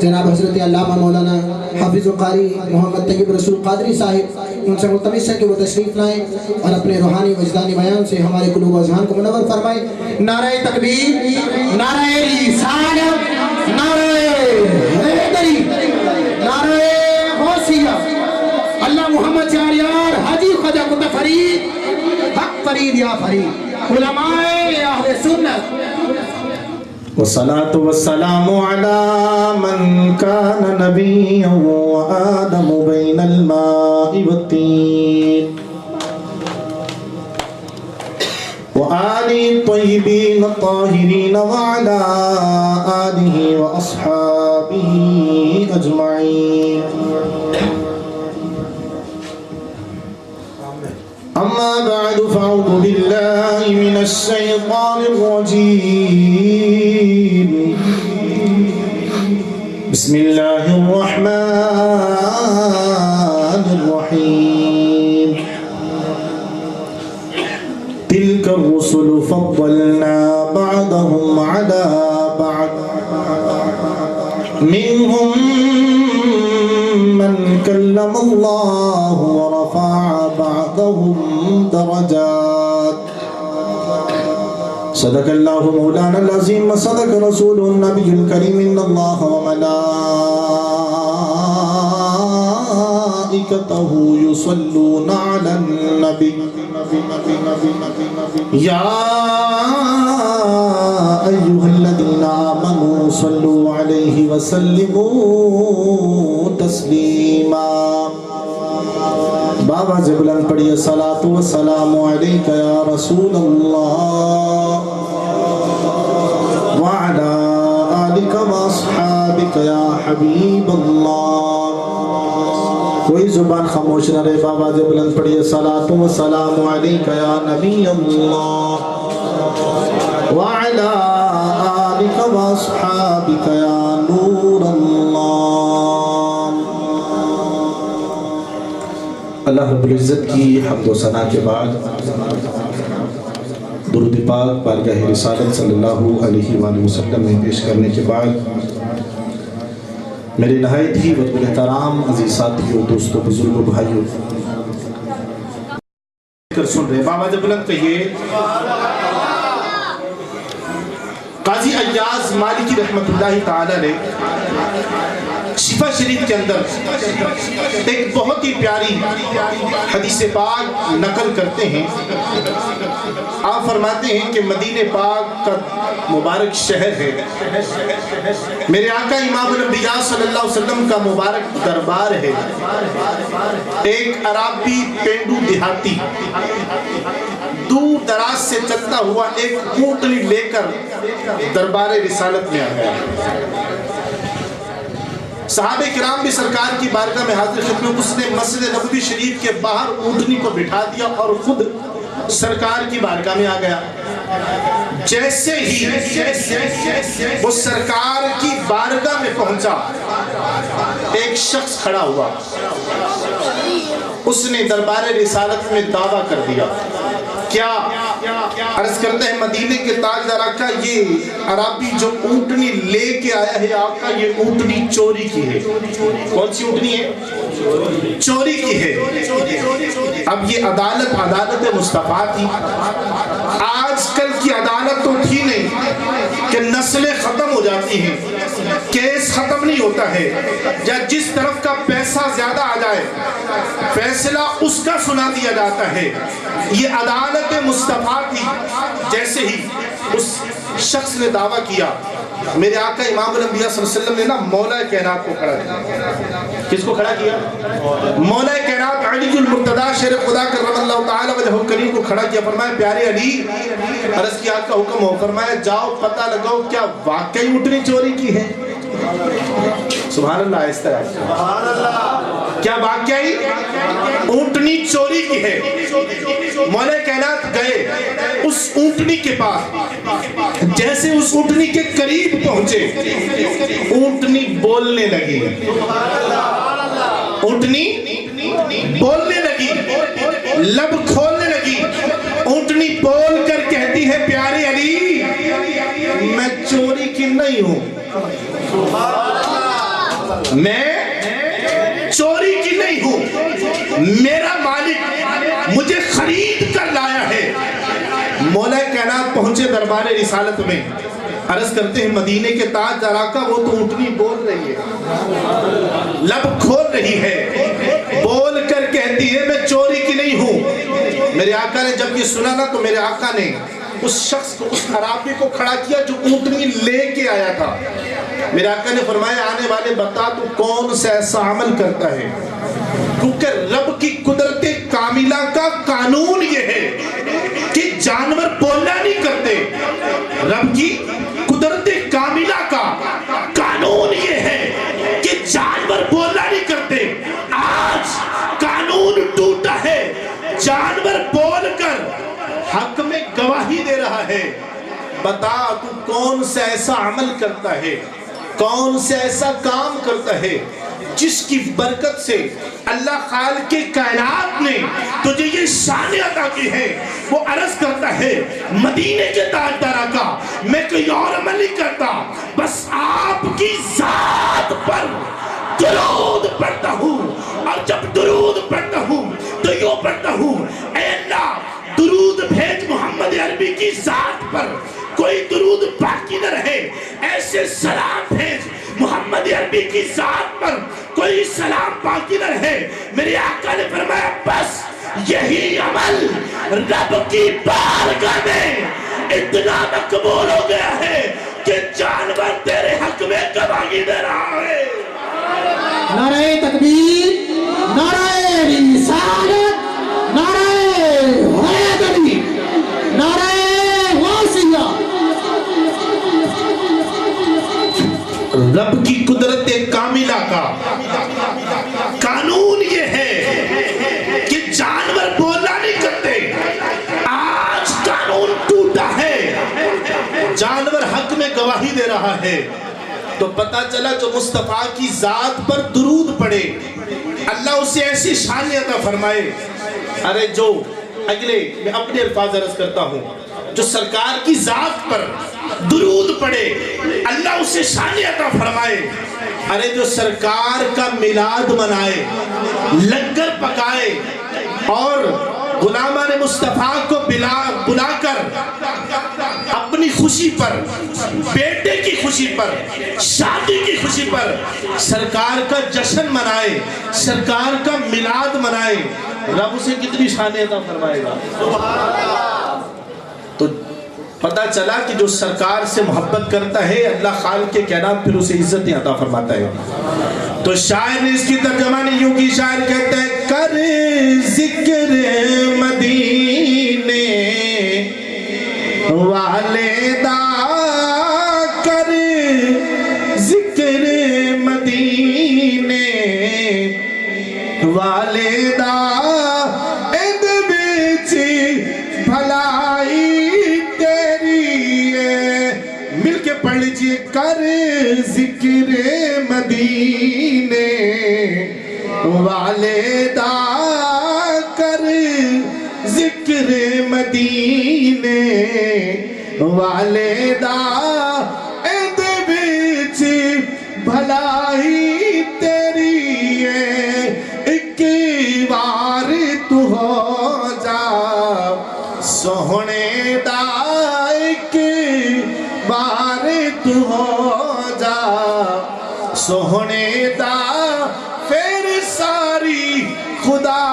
جناب حضرت علامہ مولانا حافظ قاری محمد طیب رسول قادری صاحب، ان سے ملتمس ہے کہ وہ تشریف لائیں اور اپنے روحانی وجدانی بیان سے ہمارے قلوب و اذہان کو منور فرمائیں۔ نعرہ تکبیر، نعرہ رسالت، نعرہ حیدری، نعرہ غوثیہ، اللہ محمد شہریار حاجی خواجہ قطب فرید، حق فرید یا فرید، علماء اہل سنت۔ والصلاة والسلام على من كان نبيا وآدم بين الماء والطين وآله الطيبين الطاهرين وعلى آله وأصحابه أجمعين. أما بعد فأعوذ بالله من الشيطان الرجيم. بسم الله الرحمن الرحيم. تلك الرسل فضلنا بعضهم على بعض منهم من كلم الله ورفع بعضهم درجات. صدق الله مولانا العظيم وصدق رسوله النبي الكريم. إن الله وملائكته يصلون على النبي يا أيها الذين آمنوا صلوا عليه وسلموا تسليما. بابا سے بلند پڑھیے الصلاۃ والسلام علیک یا رسول اللہ وعلی آلک واصحابک یا حبیب اللہ. کوئی زبان خاموش نہ رہے. بابا سے بلند پڑھیے الصلاۃ والسلام علیک یا نبی اللہ وعلی آلک واصحابک یا نور اللہ. اللہ رب العزت کی حمد و ثنا کے بعد درود پاک بارگاہ رسالت صلی اللہ علیہ وآلہ وسلم میں پیش کرنے کے بعد میرے نہایت ہی احترام عزیز ساتھیوں، دوستوں، بزرگوں، بھائیوں سن رہے بابا جب بلند کہیے. قاضی ایاز مالکی رحمت اللہ تعالی نے شفا شریف کے اندر ایک بہت ہی پیاری حدیث پاک نقل کرتے ہیں. آپ فرماتے ہیں کہ مدینہ پاک کا مبارک شہر ہے، میرے آقا امام الانبیاء صلی اللہ علیہ وسلم کا مبارک دربار ہے. ایک عرابی پینڈو دیہاتی دور دراز سے چلتا ہوا ایک اونٹنی لے کر دربار رسالت میں آ گیا. صحابہ کرام بھی سرکار کی بارگاہ میں حاضر خدمت. اس نے مسجد نبوی شریف کے باہر اونٹنی کو بٹھا دیا اور خود سرکار کی بارگاہ میں آ گیا. جیسے ہی وہ سرکار کی بارگاہ میں پہنچا ایک شخص کھڑا ہوا. اس نے دربار رسالت میں دعویٰ کر دیا. کیا عرض کرتے ہیں مدینے کے تاجدار آقا، یہ عرابی جو اونٹنی لے کے آیا ہے آقا، یہ اونٹنی چوری کی ہے. کون سی اونٹنی ہے؟ چوری کی ہے. اب یہ عدالت مصطفیٰ تھی. آج کل کی عدالت تو تھی نہیں کہ نسلیں ختم ہو جاتی ہیں، کیس ختم نہیں ہوتا ہے، یا جس طرف کا پیسہ زیادہ آ جائے فیصلہ اس کا سنا دیا جاتا ہے. یہ عدالت مصطفیٰ تھی. جیسے ہی اس شخص نے دعویٰ کیا، میرے آقا امام الانبیاء صلی اللہ علیہ وسلم نے نا مولا کائنات کو کھڑا کیا. کس کو کھڑا کیا؟ مولا کائنات علی المرتضیٰ شیر خدا کرم اللہ تعالی وجہہ الکریم کو کھڑا کیا. فرمایا پیارے علی، عرض کیا آپ کا حکم ہو. فرمایا جاؤ پتہ لگاؤ کیا واقعی اونٹنی چوری کی ہے. سبحان اللہ. اس طرح کیا واقعی اونٹنی چوری کی ہے. مولا کائنات گئے اس اونٹنی کے پاس. جیسے اس اونٹنی کے قریب پہنچے اونٹنی بولنے لگی. اونٹنی بولنے لگی، لب کھولنے لگی. اونٹنی بول کر کہتی ہے پیارے علی، میں چوری کی نہیں ہوں. میں چوری کی نہیں ہوں، میرا مالک مجھے خرید کر لایا ہے۔ مولا کائنات پہنچے دربار رسالت میں، عرض کرتے ہیں مدینے کے تاجدار آقا وہ تو اونٹنی بول رہی ہے، لب کھول رہی ہے، بول کر کہتی ہے میں چوری کی نہیں ہوں۔ میرے آقا نے جب یہ سنا نا تو میرے آقا نے اس شخص کو، اس عرابی کو کھڑا کیا جو اونٹنی لے کے آیا تھا۔ میرے آقا نے فرمایا آنے والے بتا تو کون سا ایسا عمل کرتا ہے، کیونکہ رب کی قدرت کاملہ کا قانون یہ ہے کہ جانور بولنا نہیں کرتے۔ رب کی قدرت کاملہ کا قانون یہ ہے کہ جانور بولنا نہیں کرتے۔ آج قانون ٹوٹا ہے، جانور بول کر حق میں گواہی دے رہا ہے۔ بتا تو کون سا ایسا عمل کرتا ہے، کون سا ایسا کام کرتا ہے جس کی برکت سے اللہ خالق کے کائنات نے تجھے یہ شان عطا کی ہے۔ وہ عرض کرتا ہے مدینے کے تاجدار آقا میں کوئی اور عمل نہیں کرتا، بس آپ کی ذات پر درود پڑھتا ہوں، اور جب درود پڑھتا ہوں تو یوں پڑھتا ہوں اے اللہ درود بھیج محمد عربی کی ذات پر، کوئی درود باقی نہ رہے، ایسے سلام بھیج محمد عربی کی ذات پر، کوئی سلام باقی نہ رہے۔ میرے آقا نے فرمایا بس یہی عمل رب کی بارگاہ میں اتنا مقبول ہو گیا ہے کہ جانور تیرے حق میں گواہی دے رہا ہے۔ نعرہ تکبیر، نعرہ رسالت، نعرہ حیدری، نعرہ غوثیہ۔ رب کی قدرت کاملہ کا قانون یہ ہے کہ جانور بولنا نہیں کرتے۔ آج قانون ٹوٹا ہے، جانور حق میں گواہی دے رہا ہے۔ تو پتہ چلا جو مصطفیٰ کی ذات پر درود پڑے اللہ اسے ایسی شان عطا فرمائے۔ ارے جو اگلے میں اپنے الفاظ عرض کرتا ہوں، جو سرکار کی ذات پر درود پڑے اللہ اسے شان عطا فرمائے۔ ارے جو سرکار کا میلاد منائے، لنگر پکائے اور غلامان مصطفیٰ کو بلا کر اپنی خوشی پر، بیٹے کی خوشی پر، شادی کی خوشی پر سرکار کا جشن منائے، سرکار کا میلاد منائے، رب اسے کتنی شان عطا فرمائے گا۔ تو پتہ چلا کہ جو سرکار سے محبت کرتا ہے اللہ خالق کے کائنات پھر اسے عزت عطا فرماتا ہے۔ تو شاعر نے اس کی ترجمانی یوں کی، شاعر کہتا ہے کر ذکر مدینے والے دا، کر ذکر مدینے والے دا، اند بچ بھلائی تیری ہے۔ مل کے پڑھ لیجئے کر ذکر مدینے والے دا، کر ذکر مدینے والے دا، اند بچ بھلائی تیری ہے۔ ایک بار تو ہو جا سوہنے دا، ایک بار تو ہو جا سوہنے دا، پھر ساری خدا